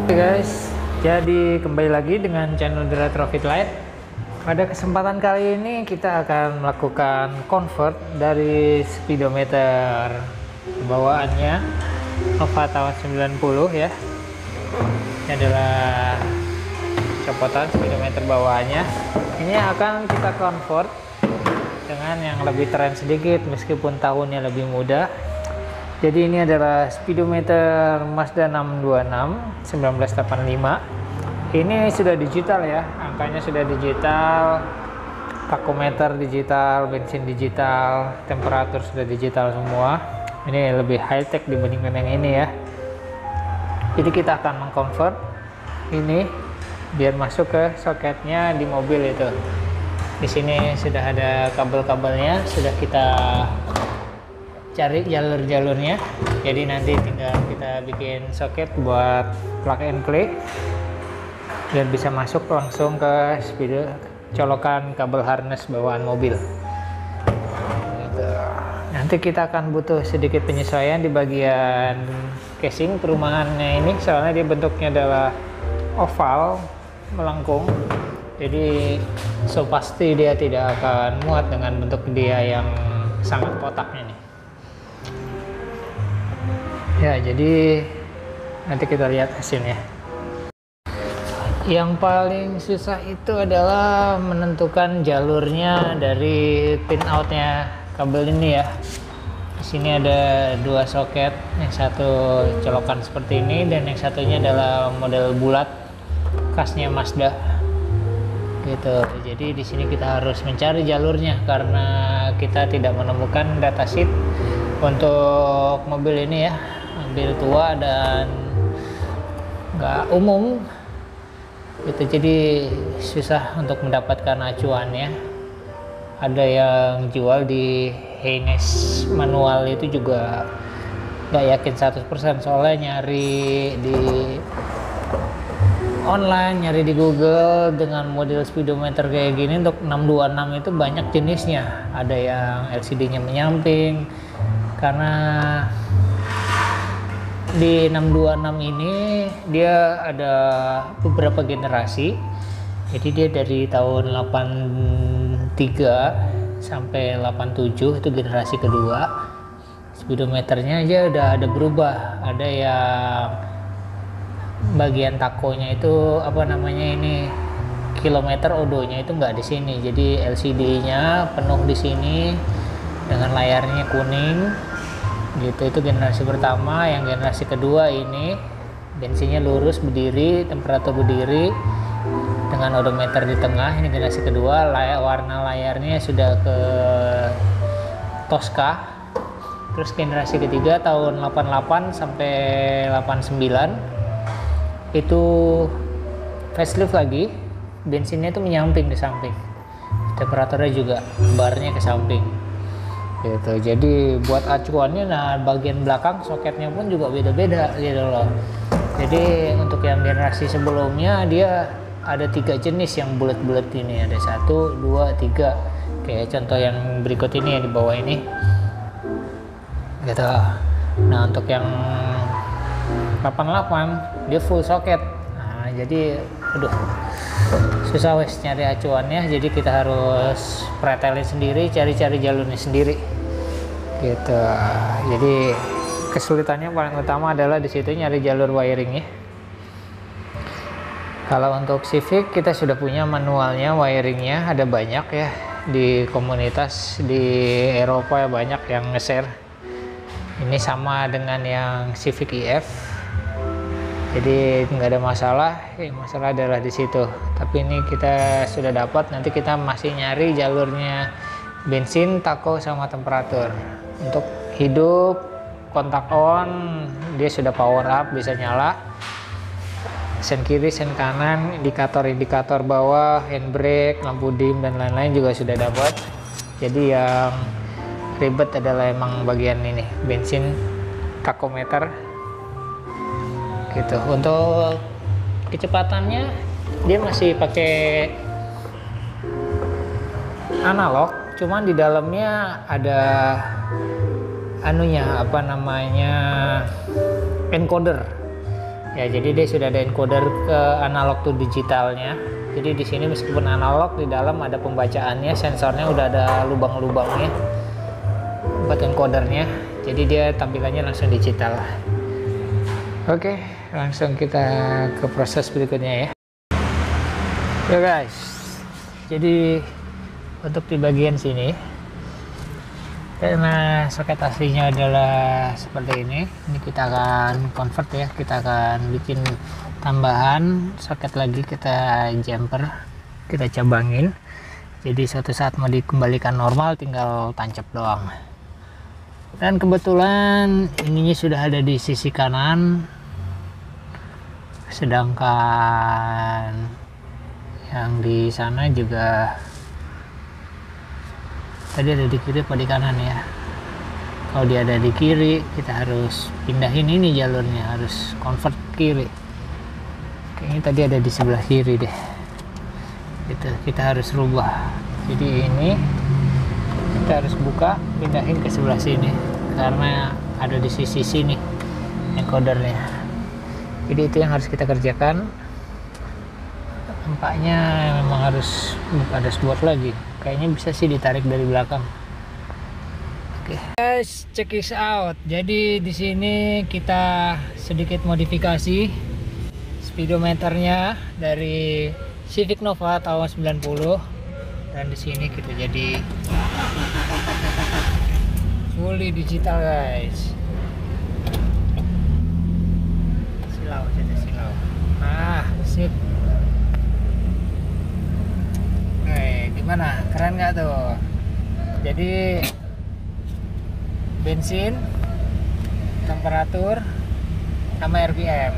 Oke guys, jadi kembali lagi dengan channel The Retrofit Light. Pada kesempatan kali ini kita akan melakukan convert dari speedometer bawaannya Nova tahun 90 ya. Ini adalah copotan speedometer bawaannya. Ini akan kita convert dengan yang lebih keren sedikit meskipun tahunnya lebih muda. Jadi ini adalah speedometer Mazda 626 1985. Ini sudah digital ya, angkanya sudah digital, takometer digital, bensin digital, temperatur sudah digital semua. Ini lebih high tech dibandingkan yang ini ya. Jadi kita akan mengconvert ini biar masuk ke soketnya di mobil itu. Di sini sudah ada kabel-kabelnya, sudah kita cari jalur-jalurnya. Jadi nanti tinggal kita bikin soket buat plug and play dan bisa masuk langsung ke colokan kabel harness bawaan mobil. Gitu. Nanti kita akan butuh sedikit penyesuaian di bagian casing perumahannya ini, soalnya dia bentuknya adalah oval melengkung. Jadi so pasti dia tidak akan muat dengan bentuk dia yang sangat kotaknya nih. Ya, jadi nanti kita lihat hasilnya. Yang paling susah itu adalah menentukan jalurnya dari pin outnya kabel ini ya. Di sini ada dua soket, yang satu colokan seperti ini dan yang satunya adalah model bulat khasnya Mazda. Gitu. Jadi di sini kita harus mencari jalurnya karena kita tidak menemukan datasheet untuk mobil ini ya. Mobil tua dan nggak umum gitu, jadi susah untuk mendapatkan acuannya. Ada yang jual di Haynes manual itu juga nggak yakin 100%, soalnya nyari di online, nyari di Google dengan model speedometer kayak gini untuk 626 itu banyak jenisnya. Ada yang LCD-nya menyamping, karena di 626 ini dia ada beberapa generasi. Jadi dia dari tahun 83 sampai 87 itu generasi kedua. Speedometernya aja udah ada berubah. Ada yang bagian takonya itu apa namanya ini, kilometer odonya itu nggak di sini. Jadi LCD-nya penuh di sini dengan layarnya kuning. Gitu, itu generasi pertama. Yang generasi kedua ini bensinnya lurus berdiri, temperatur berdiri dengan odometer di tengah. Ini generasi kedua, warna layarnya sudah ke Tosca. Terus generasi ketiga tahun 88 sampai 89 itu facelift lagi, bensinnya itu menyamping di samping, temperaturnya juga barnya ke samping. Gitu. Jadi buat acuannya, nah bagian belakang soketnya pun juga beda-beda gitu loh. Jadi untuk yang generasi sebelumnya dia ada 3 jenis yang bulat-bulat ini, ada 1, 2, 3 kayak contoh yang berikut ini yang di bawah ini gitu. Nah untuk yang 88 dia full soket. Nah jadi aduh susah wes nyari acuannya, jadi kita harus pretelin sendiri, cari-cari jalurnya sendiri gitu. Jadi kesulitannya paling utama adalah di situ nyari jalur wiringnya. Kalau untuk Civic kita sudah punya manualnya, wiringnya ada banyak ya di komunitas di Eropa ya, banyak yang nge-share. Ini sama dengan yang Civic EF. Jadi nggak ada masalah, masalah adalah di situ. Tapi ini kita sudah dapat, nanti kita masih nyari jalurnya bensin, tako, sama temperatur. Untuk hidup, kontak on, dia sudah power up, bisa nyala. Sen kiri, sen kanan, indikator bawah, handbrake, lampu dim dan lain-lain juga sudah dapat. Jadi yang ribet adalah emang bagian ini, bensin, takometer. Gitu. Untuk kecepatannya dia masih pakai analog, cuman di dalamnya ada anunya apa namanya encoder. Ya, jadi dia sudah ada encoder ke analog to digitalnya. Jadi di sini meskipun analog, di dalam ada pembacaannya, sensornya udah ada lubang-lubangnya buat encodernya. Jadi dia tampilannya langsung digital. Oke, langsung kita ke proses berikutnya ya. Ya guys, jadi untuk di bagian sini, karena soket aslinya adalah seperti ini kita akan convert ya, kita akan bikin tambahan soket lagi, kita jumper, kita cabangin. Jadi suatu saat mau dikembalikan normal tinggal tancap doang. Dan kebetulan ininya sudah ada di sisi kanan, sedangkan yang di sana juga tadi ada di kiri apa di kanan ya. Kalau dia ada di kiri, kita harus pindahin ini jalurnya, harus convert kiri. Kayaknya tadi ada di sebelah kiri deh. Gitu, kita harus rubah. Jadi ini kita harus buka, pindahin ke sebelah sini karena ada di sisi sini encodernya. Jadi itu yang harus kita kerjakan. Tampaknya memang harus buka dashboard lagi. Kayaknya bisa sih ditarik dari belakang. Oke, guys, check this out. Jadi di sini kita sedikit modifikasi speedometernya dari Civic Nova tahun 90, dan di sini kita jadi fully digital, guys. Silau, jadi silau. Nah, sip. Gimana, keren nggak tuh? Jadi bensin, temperatur, sama RPM.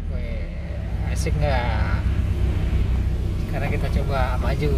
Wih, asik nggak? Sekarang kita coba maju.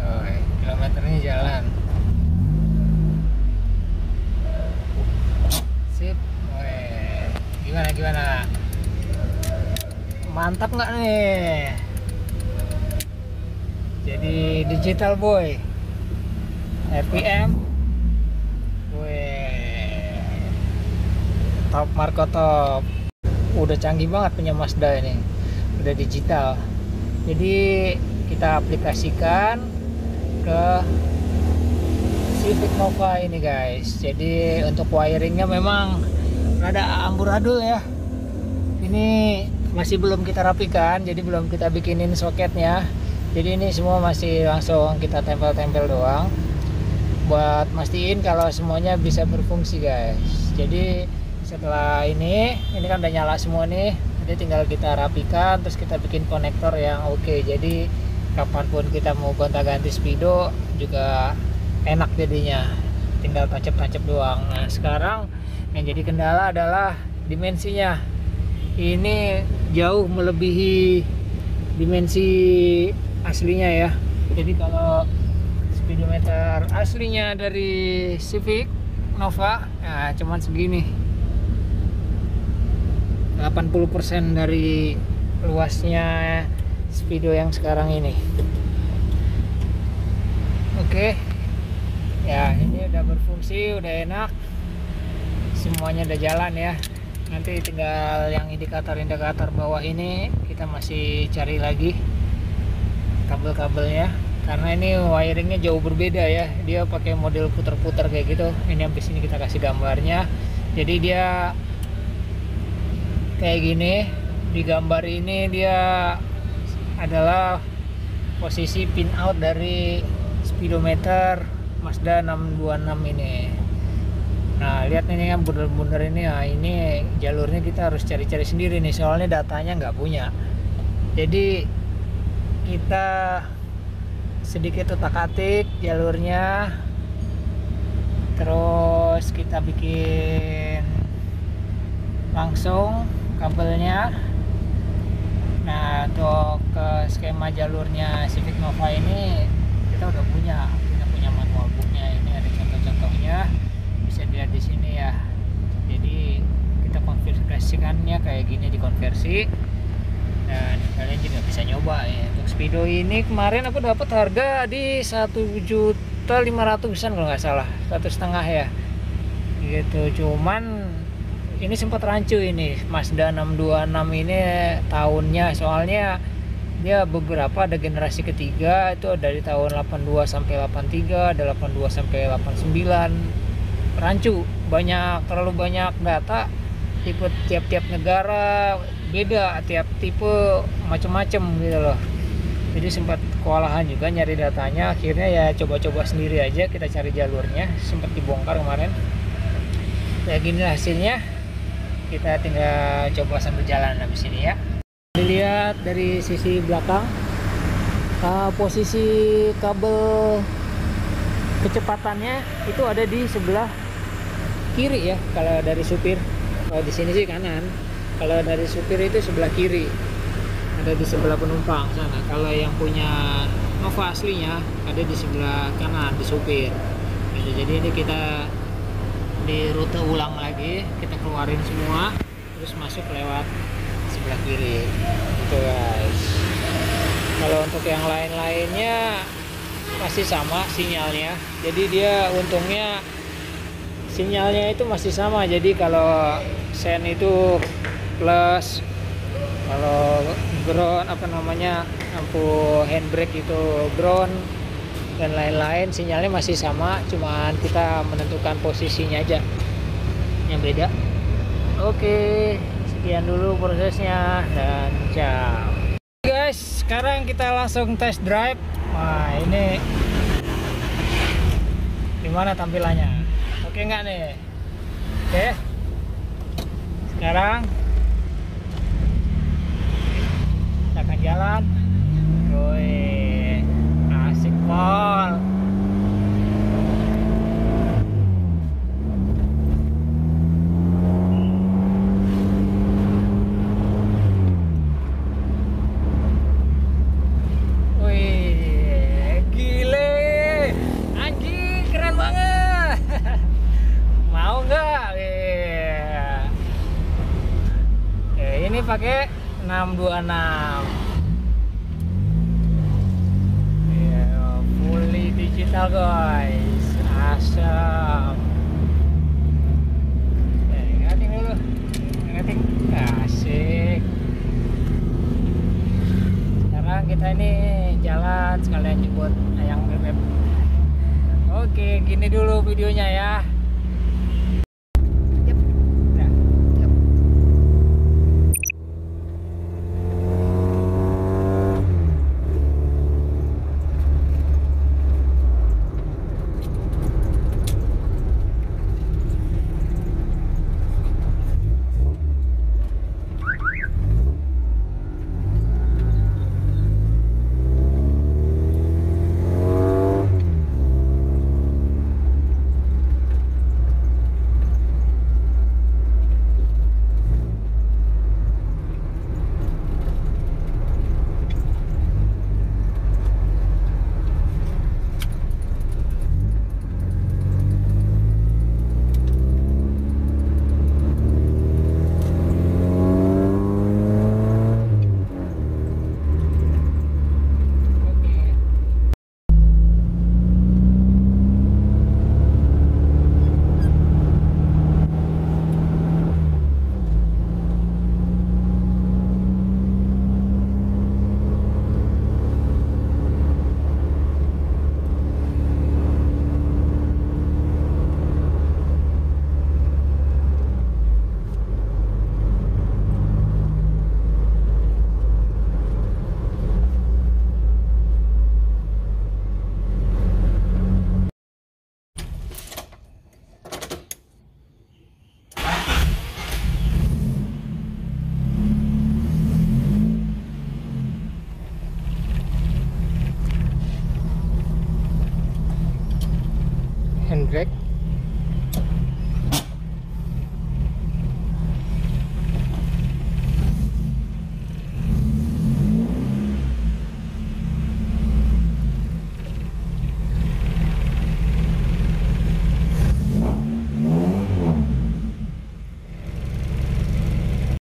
Oh, kilometernya jalan. Sip. Gimana? Mantap nggak nih? Jadi digital boy. RPM. Wih. Top Marco top. Udah canggih banget punya Mazda ini. Udah digital. Jadi kita aplikasikan ke Civic Nova ini, guys. Jadi untuk wiringnya memang rada amburadul ya. Ini masih belum kita rapikan, jadi belum kita bikinin soketnya. Jadi ini semua masih langsung kita tempel-tempel doang buat mastiin kalau semuanya bisa berfungsi, guys. Jadi setelah ini kan udah nyala semua nih, jadi tinggal kita rapikan, terus kita bikin konektor yang oke. Jadi kapanpun kita mau gonta-ganti speedo juga enak jadinya, tinggal tancap-tancap doang. Nah sekarang yang jadi kendala adalah dimensinya. Ini jauh melebihi dimensi aslinya ya. Jadi kalau speedometer aslinya dari Civic Nova, nah cuman segini, 80% dari luasnya speedo yang sekarang ini. Oke, ya ini udah berfungsi, udah enak, semuanya udah jalan ya. Nanti tinggal yang indikator bawah ini kita masih cari lagi kabel-kabelnya, karena ini wiringnya jauh berbeda ya. Dia pakai model puter-puter kayak gitu. Ini habis ini kita kasih gambarnya. Jadi dia kayak gini. Di gambar ini dia adalah posisi pin out dari speedometer Mazda 626 ini. Nah lihat ini kan bundar-bundar ini. Nah ini jalurnya kita harus cari-cari sendiri nih, soalnya datanya nggak punya. Jadi kita sedikit utak-atik jalurnya, terus kita bikin langsung kabelnya. Nah untuk ke skema jalurnya Civic Nova ini kita udah punya manual booknya. Ini ada contoh-contohnya, bisa dilihat di sini ya. Jadi kita konversikannya kayak gini, dikonversi, dan kalian juga bisa nyoba ya. Untuk speedo ini kemarin aku dapat harga di 1.700.000 1.500.000-an kalau nggak salah, 1,5 ya gitu. Cuman ini sempat rancu ini Mazda 626 ini tahunnya, soalnya dia beberapa, ada generasi ketiga itu dari tahun 82 sampai 83, ada 82 sampai 89. Rancu, terlalu banyak data, tipe tiap-tiap negara beda, tiap tipe macam-macam gitu loh. Jadi sempat kewalahan juga nyari datanya, akhirnya ya coba-coba sendiri aja, kita cari jalurnya, sempat dibongkar kemarin. Ya gini hasilnya, kita tinggal coba sambil jalan habis ini ya. Dilihat dari sisi belakang, posisi kabel kecepatannya itu ada di sebelah kiri ya, kalau dari supir. Kalau di sini sih kanan, kalau dari supir itu sebelah kiri, ada di sebelah penumpang sana. Kalau yang punya Nova aslinya ada di sebelah kanan, di supir gitu. Jadi ini kita di rute ulang lagi, kita keluarin semua terus masuk lewat sebelah kiri gitu guys. Kalau untuk yang lain-lainnya masih sama sinyalnya, jadi dia untungnya sinyalnya itu masih sama. Jadi kalau sen itu plus, kalau ground lampu handbrake itu ground dan lain-lain, sinyalnya masih sama, cuman kita menentukan posisinya aja yang beda. Oke, sekian dulu prosesnya dan ciao guys. Sekarang kita langsung test drive. Wah, ini gimana tampilannya, oke nggak nih? Oke, sekarang kita akan jalan. Woi, asik pol. Wih, gile, anjing keren banget. Mau nggak? Ini pakai 626. Fully digital guys, asam. Ngating dulu, ngating, asik. Sekarang kita ini jalan sekalian jemput ayang bebek. Oke, gini dulu videonya ya.